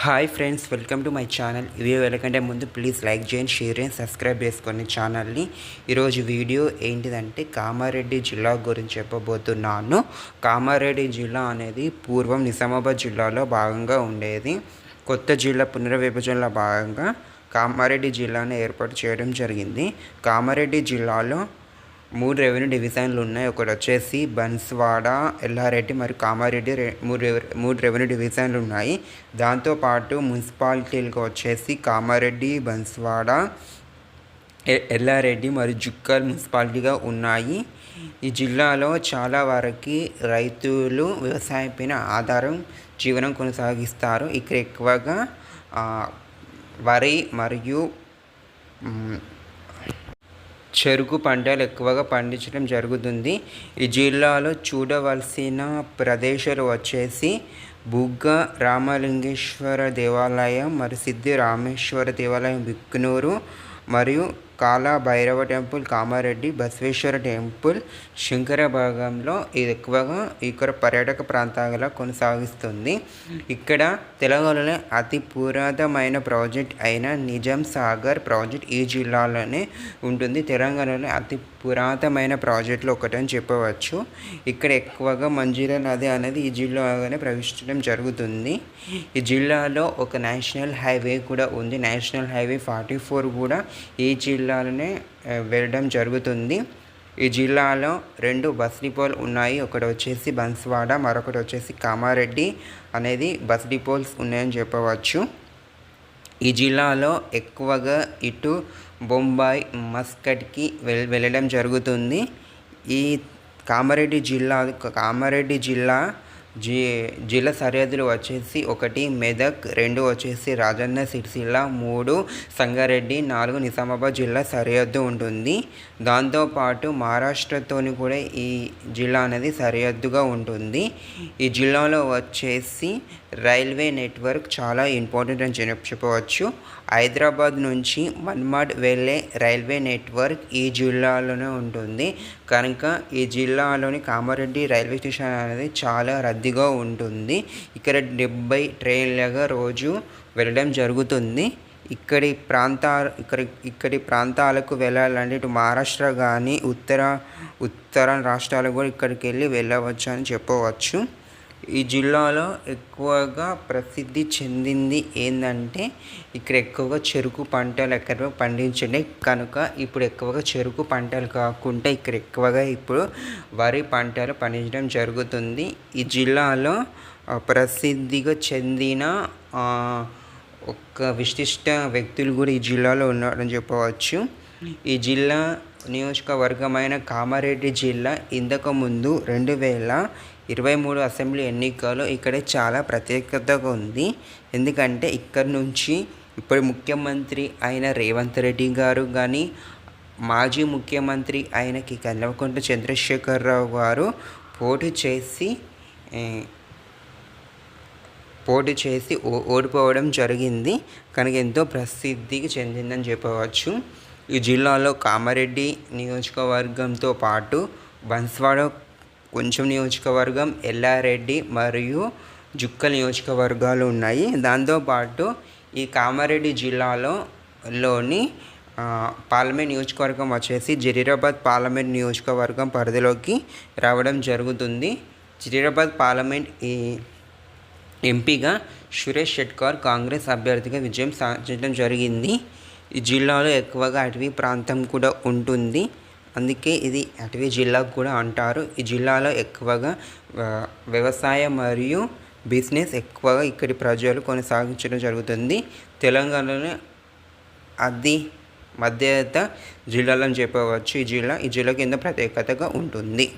Hi friends, welcome to my channel. Video వెళ్ళకంటే ముందు please like చేయండి, షేర్ చేయండి, సబ్స్క్రైబ్ చేసుకోండి ఛానల్ని. ఈరోజు వీడియో ఏంటిదంటే కామారెడ్డి జిల్లా గురించి చెప్పబోతున్నాను. కామారెడ్డి జిల్లా అనేది పూర్వం నిజామాబాద్ జిల్లాలో భాగంగా ఉండేది. కొత్త జిల్లా పునర్విభజనలో భాగంగా కామారెడ్డి జిల్లాను ఏర్పాటు చేయడం జరిగింది. కామారెడ్డి జిల్లాలో 3 రెవెన్యూ డివిజన్లు ఉన్నాయి. ఒకటి వచ్చేసి బన్స్వాడ, ఎల్లారెడ్డి మరియు కామారెడ్డి మూడు రెవెన్యూ డివిజన్లు ఉన్నాయి. దాంతోపాటు మున్సిపాలిటీలకు వచ్చేసి కామారెడ్డి, బన్స్వాడ, ఎల్లారెడ్డి మరియు జుక్కల్ మున్సిపాలిటీగా ఉన్నాయి. ఈ జిల్లాలో చాలా వరకు రైతులు వ్యవసాయంపైన ఆధారం జీవనం కొనసాగిస్తారు. ఇక్కడ ఎక్కువగా వరి మరియు చెరుకు పంటలు ఎక్కువగా పండించడం జరుగుతుంది. ఈ జిల్లాలో చూడవలసిన ప్రదేశాలు వచ్చేసి బుగ్గ రామలింగేశ్వర దేవాలయం మరియు సిద్ధి రామేశ్వర దేవాలయం బిక్కునూరు మరియు కాలా భైరవ టెంపుల్ కామారెడ్డి, బసవేశ్వర టెంపుల్ శంకర భాగంలో ఇది ఎక్కువగా ఇక్కడ పర్యాటక ప్రాంతాలుగా కొనసాగిస్తుంది. ఇక్కడ తెలంగాణలో అతి పురాతనమైన ప్రాజెక్ట్ అయిన నిజాం సాగర్ ప్రాజెక్ట్ ఈ జిల్లాలోనే ఉంటుంది. తెలంగాణలో అతి పురాతనమైన ప్రాజెక్టులు ఒకటని చెప్పవచ్చు. ఇక్కడ ఎక్కువగా మంజీరా నది అనేది ఈ జిల్లాలోనే ప్రవేశించడం జరుగుతుంది. ఈ జిల్లాలో ఒక నేషనల్ హైవే కూడా ఉంది. నేషనల్ హైవే 44 కూడా ఈ జిల్లాలోనే వెళ్ళడం జరుగుతుంది. ఈ జిల్లాలో 2 బస్ డిపోలు ఉన్నాయి. ఒకటి వచ్చేసి బన్స్వాడ, మరొకటి వచ్చేసి కామారెడ్డి అనేది బస్ డిపోల్స్ ఉన్నాయని చెప్పవచ్చు. ఈ జిల్లాలో ఎక్కువగా ఇటు బొంబాయి, మస్కట్కి వెళ్ళడం జరుగుతుంది. ఈ కామారెడ్డి జిల్లా జిల్లా సరిహద్దులు వచ్చేసి 1 మెదక్, 2 వచ్చేసి రాజన్న సిరిసిల్ల, 3 సంగారెడ్డి, 4 నిజామాబాద్ జిల్లా సరిహద్దు ఉంటుంది. దాంతోపాటు మహారాష్ట్రతోని కూడా ఈ జిల్లా అనేది సరిహద్దుగా ఉంటుంది. ఈ జిల్లాలో వచ్చేసి రైల్వే నెట్వర్క్ చాలా ఇంపార్టెంట్ అని చెప్పవచ్చు. హైదరాబాద్ నుంచి మన్మాడ్ వెళ్ళే రైల్వే నెట్వర్క్ ఈ జిల్లాలోనే ఉంటుంది. కనుక ఈ జిల్లాలోని కామారెడ్డి రైల్వే స్టేషన్ అనేది చాలా రద్దీగా ఉంటుంది. ఇక్కడ 70 ట్రైన్లుగా రోజు వెళ్ళడం జరుగుతుంది. ఇక్కడి ప్రాంతాలకు వెళ్ళాలంటే ఇటు మహారాష్ట్ర కానీ ఉత్తర రాష్ట్రాలకు కూడా ఇక్కడికి వెళ్ళవచ్చు అని చెప్పవచ్చు. ఈ జిల్లాలో ఎక్కువగా ప్రసిద్ధి చెందింది ఏంటంటే ఇక్కడ ఎక్కువగా చెరుకు పంటలు ఎక్కడ పండించండి. కనుక ఇప్పుడు ఎక్కువగా చెరుకు పంటలు కాకుండా ఇక్కడ ఎక్కువగా ఇప్పుడు వరి పంటలు పండించడం జరుగుతుంది. ఈ జిల్లాలో ప్రసిద్ధిగా చెందిన ఒక విశిష్ట వ్యక్తులు కూడా ఈ జిల్లాలో ఉన్నారని చెప్పవచ్చు. ఈ జిల్లా నియోజకవర్గమైన కామారెడ్డి జిల్లా ఇంతకుముందు 2023 అసెంబ్లీ ఎన్నికల్లో ఇక్కడ చాలా ప్రత్యేకతగా ఉంది. ఎందుకంటే ఇక్కడ నుంచి ఇప్పుడు ముఖ్యమంత్రి అయిన రేవంత్ రెడ్డి గారు కానీ మాజీ ముఖ్యమంత్రి అయిన కల్వకుంట్ల చంద్రశేఖరరావు గారు పోటీ చేసి ఓడిపోవడం జరిగింది. కనుక ఎంతో ప్రసిద్ధికి చెందిందని చెప్పవచ్చు. ఈ జిల్లాలో కామారెడ్డి నియోజకవర్గంతో పాటు బన్స్వాడ కొంచెం నియోజకవర్గం, ఎల్లారెడ్డి మరియు జుక్కల్ నియోజకవర్గాలు ఉన్నాయి. దాంతోపాటు ఈ కామారెడ్డి జిల్లాలోని పార్లమెంట్ నియోజకవర్గం వచ్చేసి జహీరాబాద్ పార్లమెంట్ నియోజకవర్గం పరిధిలోకి రావడం జరుగుతుంది. జహీరాబాద్ పార్లమెంట్ ఈ ఎంపీగా సురేష్ షెట్కర్ కాంగ్రెస్ అభ్యర్థిగా విజయం సాధించడం జరిగింది. ఈ జిల్లాలో ఎక్కువగా అటవీ ప్రాంతం కూడా ఉంటుంది. అందుకే ఇది అటవీ జిల్లా కూడా అంటారు. ఈ జిల్లాలో ఎక్కువగా వ్యవసాయం మరియు బిజినెస్ ఎక్కువగా ఇక్కడి ప్రజలు కొనసాగించడం జరుగుతుంది. తెలంగాణలోనే అది మధ్యత జిల్లాలని చెప్పవచ్చు. ఈ జిల్లా కింద ప్రత్యేకతగా ఉంటుంది.